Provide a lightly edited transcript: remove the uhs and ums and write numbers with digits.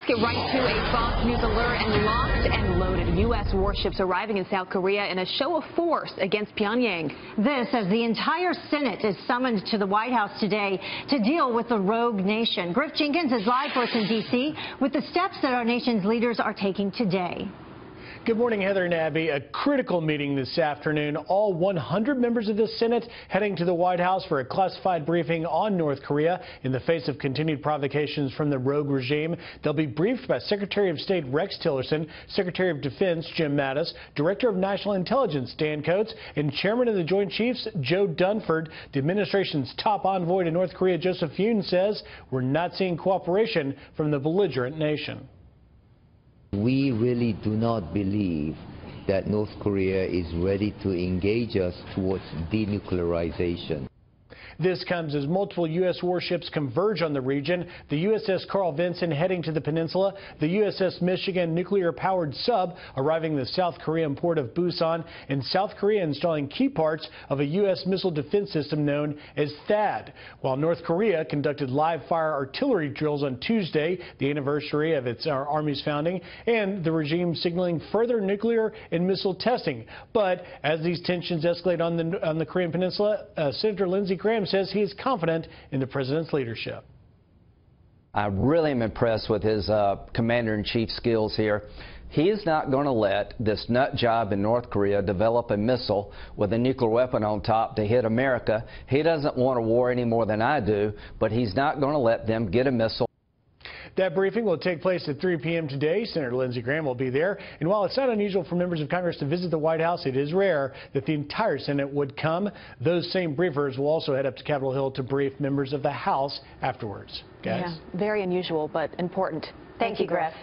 Get right to a Fox News alert and locked and loaded U.S. warships arriving in South Korea in a show of force against Pyongyang. This as the entire Senate is summoned to the White House today to deal with the rogue nation. Griff Jenkins is live for us in D.C. with the steps that our nation's leaders are taking today. Good morning, Heather and Abby. A critical meeting this afternoon. All 100 members of the Senate heading to the White House for a classified briefing on North Korea in the face of continued provocations from the rogue regime. They'll be briefed by Secretary of State Rex Tillerson, Secretary of Defense Jim Mattis, Director of National Intelligence Dan Coats, and Chairman of the Joint Chiefs Joe Dunford. The administration's top envoy to North Korea, Joseph Yoon, says we're not seeing cooperation from the belligerent nation. We really do not believe that North Korea is ready to engage us towards denuclearization. This comes as multiple U.S. warships converge on the region. The USS Carl Vinson heading to the peninsula, the USS Michigan nuclear-powered sub arriving in the South Korean port of Busan, and South Korea installing key parts of a U.S. missile defense system known as THAAD. While North Korea conducted live-fire artillery drills on Tuesday, the anniversary of its Army's founding, and the regime signaling further nuclear and missile testing. But as these tensions escalate on the Korean peninsula, Senator Lindsey Graham says he is confident in the president's leadership. I really am impressed with his commander-in-chief skills here. He is not going to let this nut job in North Korea develop a missile with a nuclear weapon on top to hit America. He doesn't want a war any more than I do, but he's not going to let them get a missile. That briefing will take place at 3 p.m. today. Senator Lindsey Graham will be there. And while it's not unusual for members of Congress to visit the White House, it is rare that the entire Senate would come. Those same briefers will also head up to Capitol Hill to brief members of the House afterwards. Guys? Yeah, very unusual, but important. Thank you, Griff.